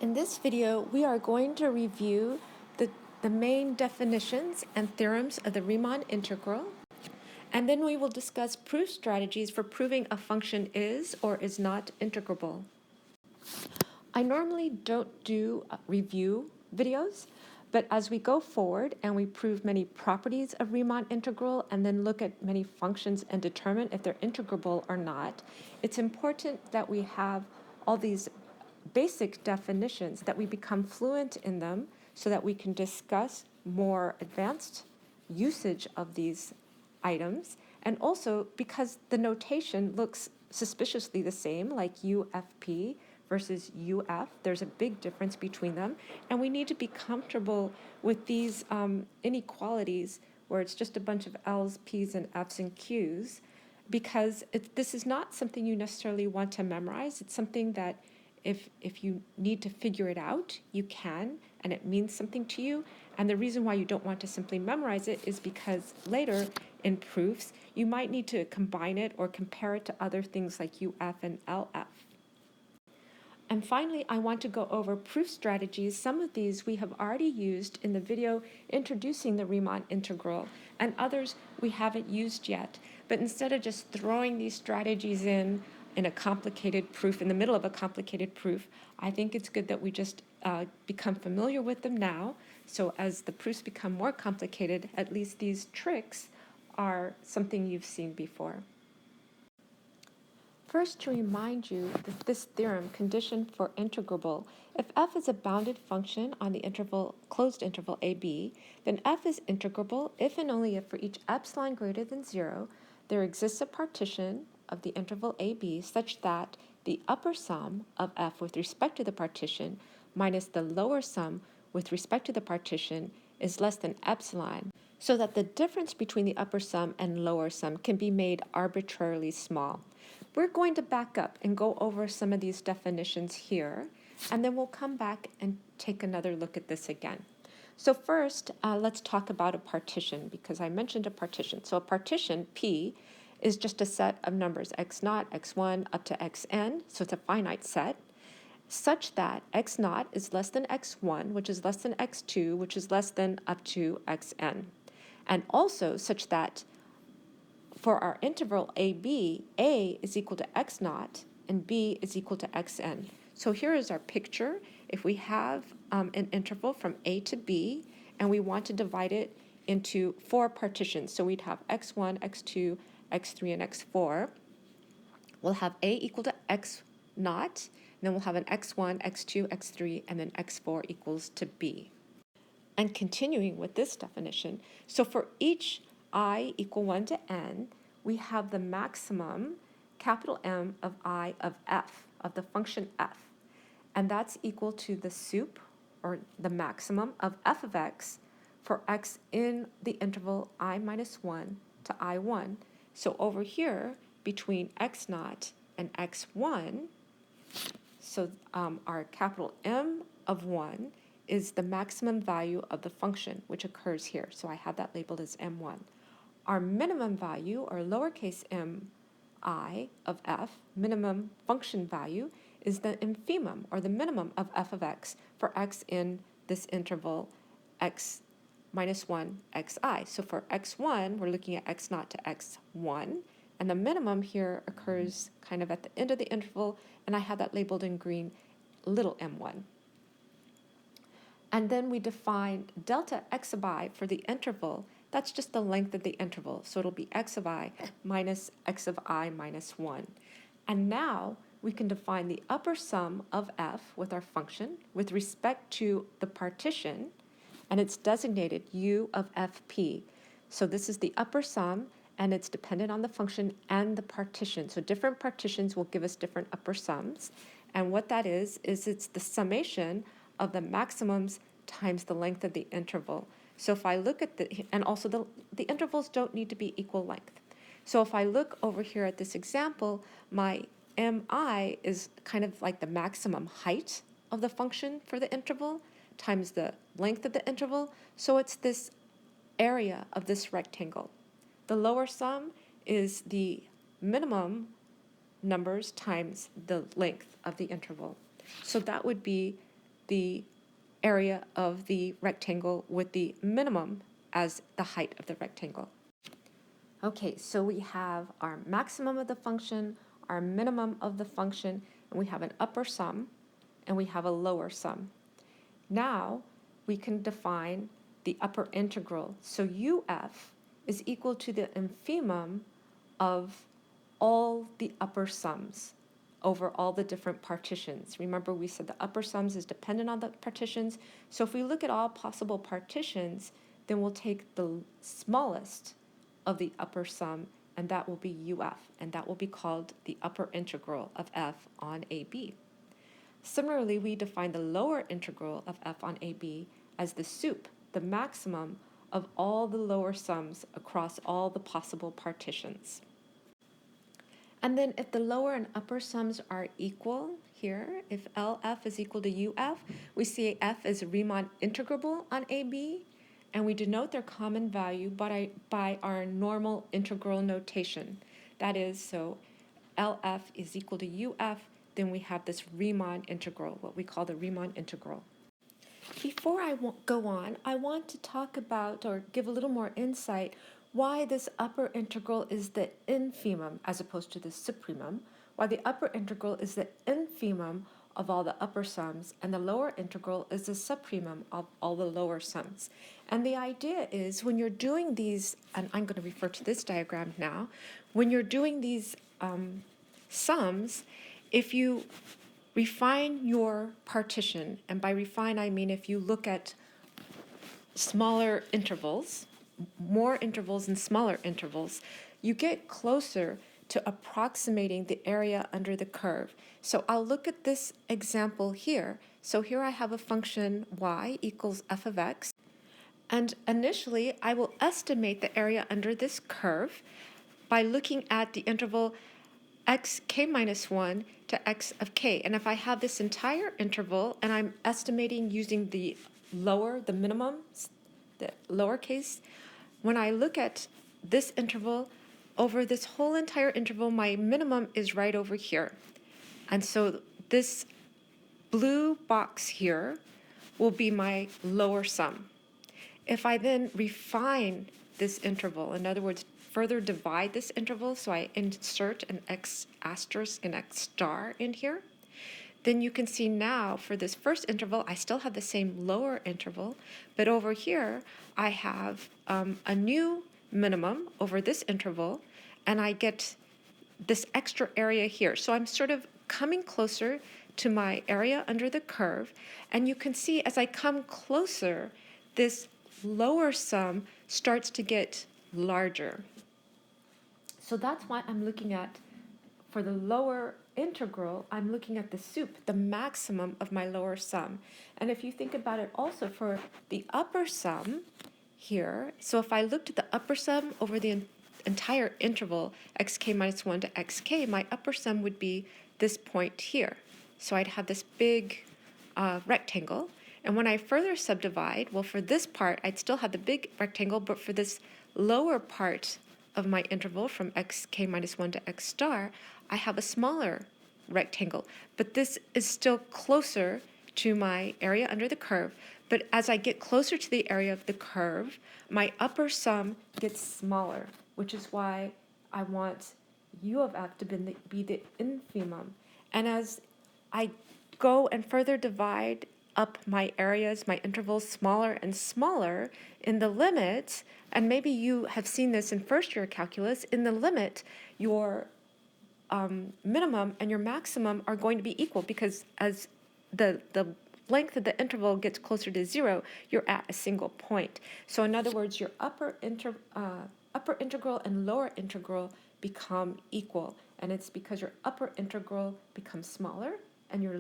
In this video, we are going to review the main definitions and theorems of the Riemann integral, and then we will discuss proof strategies for proving a function is or is not integrable. I normally don't do review videos, but as we go forward and we prove many properties of Riemann integral and then look at many functions and determine if they're integrable or not, it's important that we have all these basic definitions, that we become fluent in them so that we can discuss more advanced usage of these items, and also because the notation looks suspiciously the same, like UFP versus UF. There's a big difference between them, and we need to be comfortable with these inequalities where it's just a bunch of L's, P's, and F's and Q's, because this is not something you necessarily want to memorize. It's something that if you need to figure it out, you can, and it means something to you. And the reason why you don't want to simply memorize it is because later in proofs, you might need to combine it or compare it to other things like UF and LF. And finally, I want to go over proof strategies. Some of these we have already used in the video introducing the Riemann integral, and others we haven't used yet. But instead of just throwing these strategies in a complicated proof, in the middle of a complicated proof, I think it's good that we just become familiar with them now. So as the proofs become more complicated, at least these tricks are something you've seen before. First, to remind you that this theorem, condition for integrable, if f is a bounded function on the interval, closed interval ab, then f is integrable if and only if for each epsilon greater than 0, there exists a partition of the interval ab such that the upper sum of f with respect to the partition minus the lower sum with respect to the partition is less than epsilon, so that the difference between the upper sum and lower sum can be made arbitrarily small. We're going to back up and go over some of these definitions here, and then we'll come back and take another look at this again. So first, let's talk about a partition, because I mentioned a partition. So a partition, P, is just a set of numbers, x0, x1, up to xn, so it's a finite set, such that x0 is less than x1, which is less than x2, which is less than up to xn. And also such that for our interval AB, A is equal to x0 and B is equal to xn. So here is our picture. If we have an interval from A to B and we want to divide it into 4 partitions, so we'd have x1, x2, x3, and x4, we'll have A equal to x0, and then we'll have an x1, x2, x3, and then x4 equals to B. And continuing with this definition, so for each I equal 1 to n, we have the maximum, capital M of I of f, of the function f. And that's equal to the sup, or the maximum, of f of x for x in the interval I minus 1 to I1. So over here, between x0 and x1, so our capital M of 1 is the maximum value of the function, which occurs here. So I have that labeled as M1. Our minimum value, or lowercase m I of f, minimum function value, is the infimum, or the minimum of f of x for x in this interval x minus 1 xi. So for x1, we're looking at x0 to x1, and the minimum here occurs kind of at the end of the interval, and I have that labeled in green, little m1. And then we define delta x of I for the interval. That's just the length of the interval. So it'll be x of I minus x of I minus 1. And now we can define the upper sum of f with our function with respect to the partition, and it's designated u of fp. So this is the upper sum, and it's dependent on the function and the partition. So different partitions will give us different upper sums. And what that is it's the summation of the maximums times the length of the interval. So if I look at and also the intervals don't need to be equal length. So if I look over here at this example, my mi is kind of like the maximum height of the function for the interval times the length of the interval. So it's this area of this rectangle. The lower sum is the minimum numbers times the length of the interval. So that would be the area of the rectangle with the minimum as the height of the rectangle. Okay, so we have our maximum of the function, our minimum of the function, and we have an upper sum, and we have a lower sum. Now we can define the upper integral. So UF is equal to the infimum of all the upper sums over all the different partitions. Remember, we said the upper sums is dependent on the partitions. So if we look at all possible partitions, then we'll take the smallest of the upper sum, and that will be UF, and that will be called the upper integral of f on AB. Similarly, we define the lower integral of f on AB as the sup, the maximum of all the lower sums across all the possible partitions. And then if the lower and upper sums are equal here, if LF is equal to UF, we see F is Riemann integrable on AB, and we denote their common value by our normal integral notation. That is, so LF is equal to UF, then we have this Riemann integral, what we call the Riemann integral. Before I go on, I want to talk about or give a little more insight why this upper integral is the infimum as opposed to the supremum, why the upper integral is the infimum of all the upper sums, and the lower integral is the supremum of all the lower sums. And the idea is when you're doing these, and I'm going to refer to this diagram now, when you're doing these sums, if you refine your partition, and by refine I mean if you look at smaller intervals, more intervals and smaller intervals, you get closer to approximating the area under the curve. So I'll look at this example here. So here I have a function y equals f of x, and initially I will estimate the area under this curve by looking at the interval xk minus 1 to x of k. And if I have this entire interval and I'm estimating using the minimum, the lowercase, when I look at this interval, over this whole entire interval, my minimum is right over here. And so this blue box here will be my lower sum. If I then refine this interval, in other words, further divide this interval, so I insert an x asterisk and x star in here, then you can see now for this first interval, I still have the same lower interval, but over here, I have a new minimum over this interval, and I get this extra area here. So I'm sort of coming closer to my area under the curve, and you can see as I come closer, this lower sum starts to get larger. So that's why I'm looking at, for the lower integral, I'm looking at the sup, the maximum of my lower sum. And if you think about it also for the upper sum here, so if I looked at the upper sum over the entire interval, xk minus 1 to xk, my upper sum would be this point here. So I'd have this big rectangle. And when I further subdivide, well, for this part, I'd still have the big rectangle, but for this lower part of my interval from xk minus 1 to x star, I have a smaller rectangle. But this is still closer to my area under the curve. But as I get closer to the area of the curve, my upper sum gets smaller, which is why I want u of f to be the infimum. And as I go and further divide up my areas, my intervals smaller and smaller, in the limit, and maybe you have seen this in first year calculus, in the limit, your minimum and your maximum are going to be equal, because as the length of the interval gets closer to 0, you're at a single point. So in other words, your upper integral and lower integral become equal, and it's because your upper integral becomes smaller and your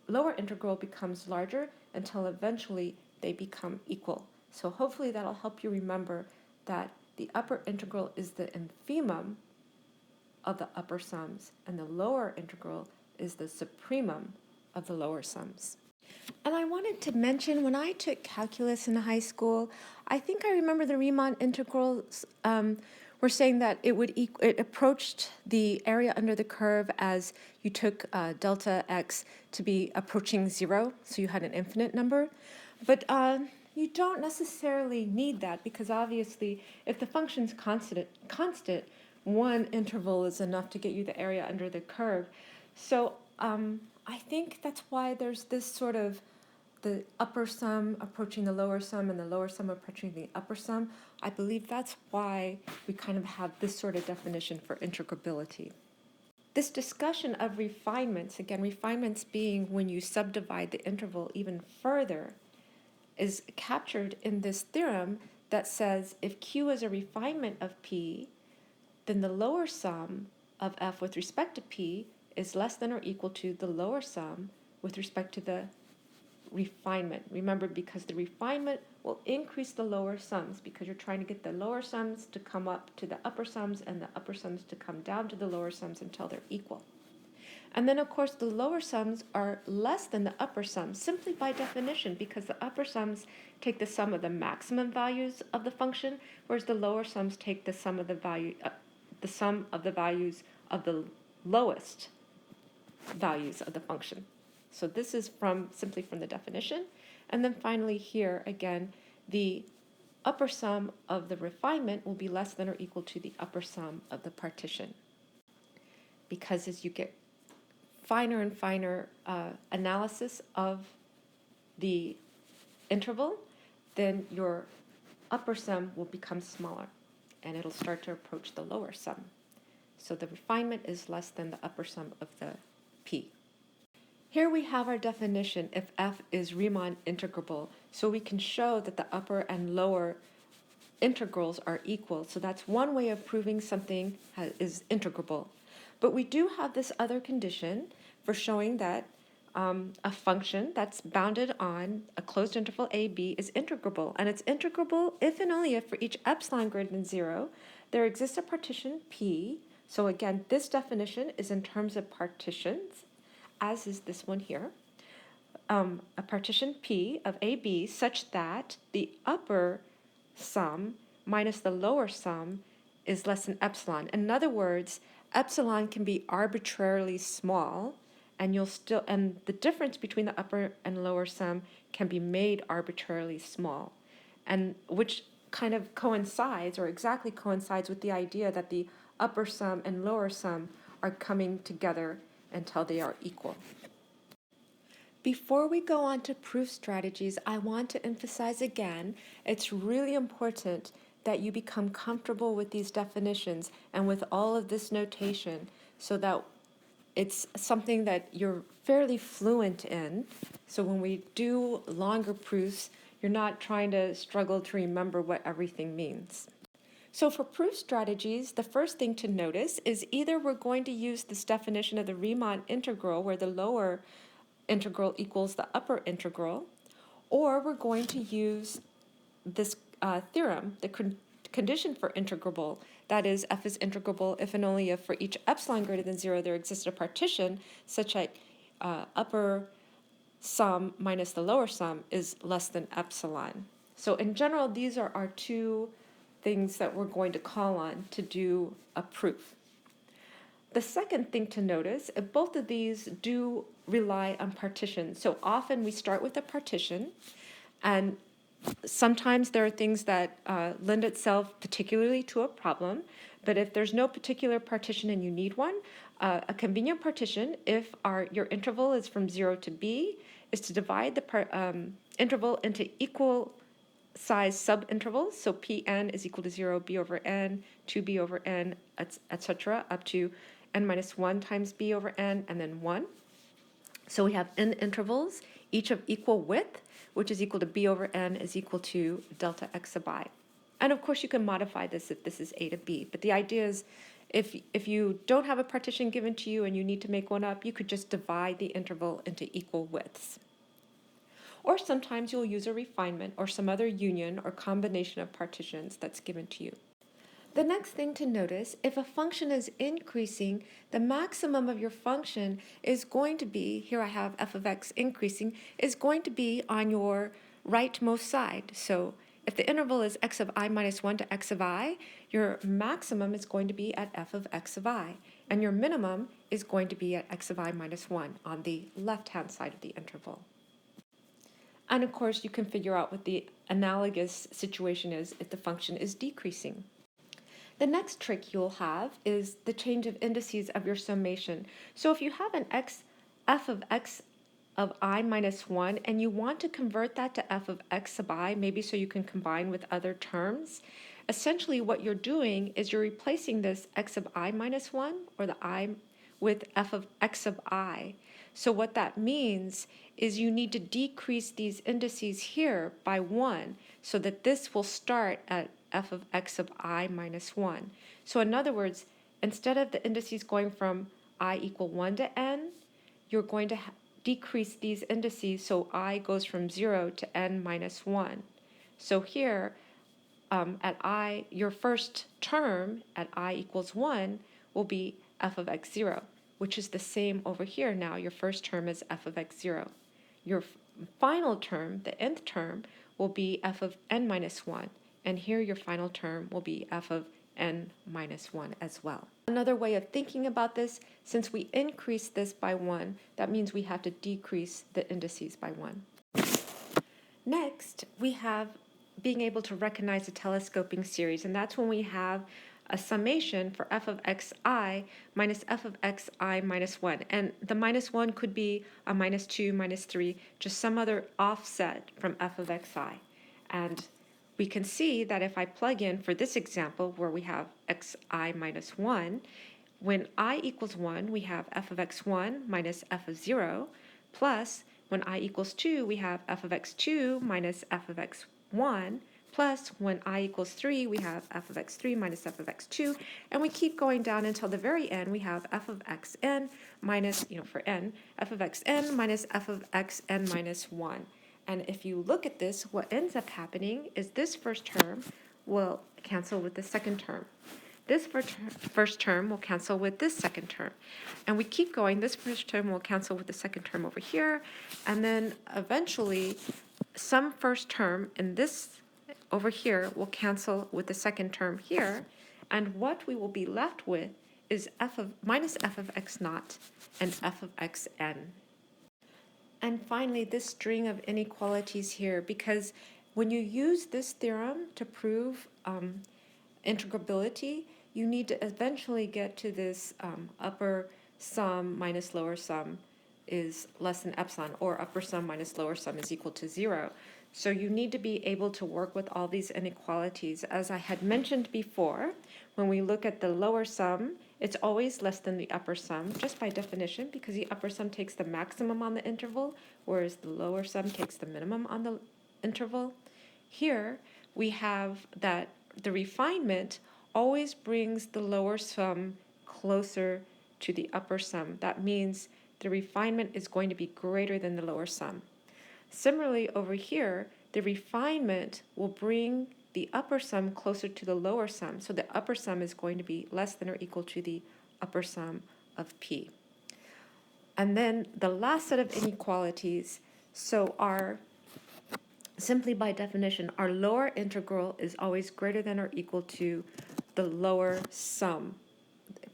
lower integral becomes larger until eventually they become equal. So hopefully that'll help you remember that the upper integral is the infimum of the upper sums, and the lower integral is the supremum of the lower sums. And I wanted to mention, when I took calculus in high school, I think I remember the Riemann integrals were we're saying that it approached the area under the curve as you took delta x to be approaching 0, so you had an infinite number. But you don't necessarily need that, because obviously if the function's constant, one interval is enough to get you the area under the curve. So I think that's why there's this sort of the upper sum approaching the lower sum and the lower sum approaching the upper sum. I believe that's why we kind of have this sort of definition for integrability. This discussion of refinements, again, refinements being when you subdivide the interval even further, is captured in this theorem that says if Q is a refinement of P, then the lower sum of F with respect to P is less than or equal to the lower sum with respect to the refinement. Remember, because the refinement will increase the lower sums, because you're trying to get the lower sums to come up to the upper sums and the upper sums to come down to the lower sums until they're equal. And then, of course, the lower sums are less than the upper sums, simply by definition, because the upper sums take the sum of the maximum values of the function, whereas the lower sums take the sum of the values of the lowest values of the function. So this is simply from the definition. And then finally here, again, the upper sum of the refinement will be less than or equal to the upper sum of the partition. Because as you get finer and finer analysis of the interval, then your upper sum will become smaller, and it'll start to approach the lower sum. So the refinement is less than the upper sum of the P. Here we have our definition if F is Riemann integrable, so we can show that the upper and lower integrals are equal. So that's one way of proving something is integrable. But we do have this other condition for showing that a function that's bounded on a closed interval AB is integrable. And it's integrable if and only if for each epsilon greater than 0, there exists a partition P. So again, this definition is in terms of partitions, as is this one here. A partition P of AB such that the upper sum minus the lower sum is less than epsilon. In other words, epsilon can be arbitrarily small, and the difference between the upper and lower sum can be made arbitrarily small, and which kind of coincides or exactly coincides with the idea that the upper sum and lower sum are coming together until they are equal. Before we go on to proof strategies, I want to emphasize again, it's really important that you become comfortable with these definitions and with all of this notation so that it's something that you're fairly fluent in. So when we do longer proofs, you're not trying to struggle to remember what everything means. So for proof strategies, the first thing to notice is either we're going to use this definition of the Riemann integral where the lower integral equals the upper integral, or we're going to use this theorem, the condition for integrable, that is, F is integrable if and only if for each epsilon greater than 0 there exists a partition such that upper sum minus the lower sum is less than epsilon. So in general, these are our two things that we're going to call on to do a proof. The second thing to notice, both of these do rely on partitions. So often we start with a partition, and sometimes there are things that lend itself particularly to a problem, but if there's no particular partition and you need one, a convenient partition, if your interval is from 0 to b, is to divide the interval into equal size subintervals. So Pn is equal to 0, b over n, 2b over n, etc., up to n minus 1 times b over n, and then 1. So we have n intervals, each of equal width, which is equal to b over n is equal to delta x sub I. And of course you can modify this if this is a to b, but the idea is if you don't have a partition given to you and you need to make one up, you could just divide the interval into equal widths. Or sometimes you'll use a refinement or some other union or combination of partitions that's given to you. The next thing to notice, if a function is increasing, the maximum of your function is going to be, here I have f of x increasing, is going to be on your rightmost side. So if the interval is x of I minus 1 to x of I, your maximum is going to be at f of x of I, and your minimum is going to be at x of I minus 1 on the left-hand side of the interval. And of course, you can figure out what the analogous situation is if the function is decreasing. The next trick you'll have is the change of indices of your summation. So if you have an f of x of I minus 1 and you want to convert that to f of x sub I, maybe so you can combine with other terms, essentially what you're doing is you're replacing this x of I minus 1 or the I with f of x of I. So what that means is you need to decrease these indices here by 1 so that this will start at f of x of I minus 1. So in other words, instead of the indices going from I equal 1 to n, you're going to decrease these indices so I goes from 0 to n minus 1. So here, at I, your first term at I equals 1 will be f of x0, which is the same over here now. Your first term is f of x0. Your final term, the nth term, will be f of n minus 1. And here your final term will be f of n minus 1 as well. Another way of thinking about this, since we increase this by 1, that means we have to decrease the indices by 1. Next, we have being able to recognize a telescoping series, and that's when we have a summation for f of xi minus f of xi minus 1. And the minus 1 could be a minus 2, minus 3, just some other offset from f of xi. And we can see that if I plug in for this example where we have xi minus 1, when I equals 1, we have f of x1 minus f of 0, plus when I equals 2, we have f of x2 minus f of x1, plus when I equals 3, we have f of x3 minus f of x2, and we keep going down until the very end, we have f of xn minus, for n, f of xn minus f of xn minus 1. And if you look at this, what ends up happening is this first term will cancel with the second term. This first term will cancel with this second term. And we keep going. This first term will cancel with the second term over here. And then eventually, some first term in this over here will cancel with the second term here. And what we will be left with is minus f of x naught and f of xn. And finally, this string of inequalities here, because when you use this theorem to prove integrability, you need to eventually get to this upper sum minus lower sum is less than epsilon, or upper sum minus lower sum is equal to 0. So you need to be able to work with all these inequalities. As I had mentioned before, when we look at the lower sum, it's always less than the upper sum, just by definition, because the upper sum takes the maximum on the interval, whereas the lower sum takes the minimum on the interval. Here, we have that the refinement always brings the lower sum closer to the upper sum. That means the refinement is going to be greater than the lower sum. Similarly, over here, the refinement will bring the upper sum closer to the lower sum. So the upper sum is going to be less than or equal to the upper sum of p. And then the last set of inequalities, so simply by definition, our lower integral is always greater than or equal to the lower sum,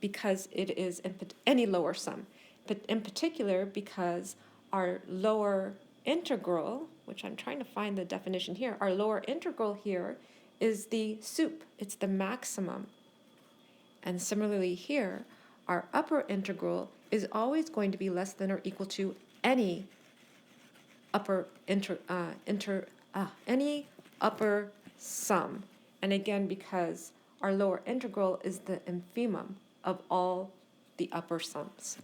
because it is any lower sum, but in particular because our lower integral, which I'm trying to find the definition here, our lower integral here is the sup, it's the maximum. And similarly here, our upper integral is always going to be less than or equal to any upper any upper sum. And again, because our lower integral is the infimum of all the upper sums.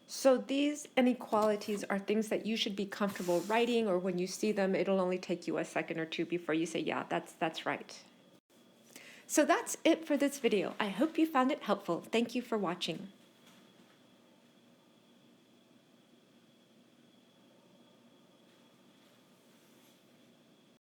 So these inequalities are things that you should be comfortable writing, or when you see them, it'll only take you a second or two before you say, yeah, that's right. So that's it for this video. I hope you found it helpful. Thank you for watching.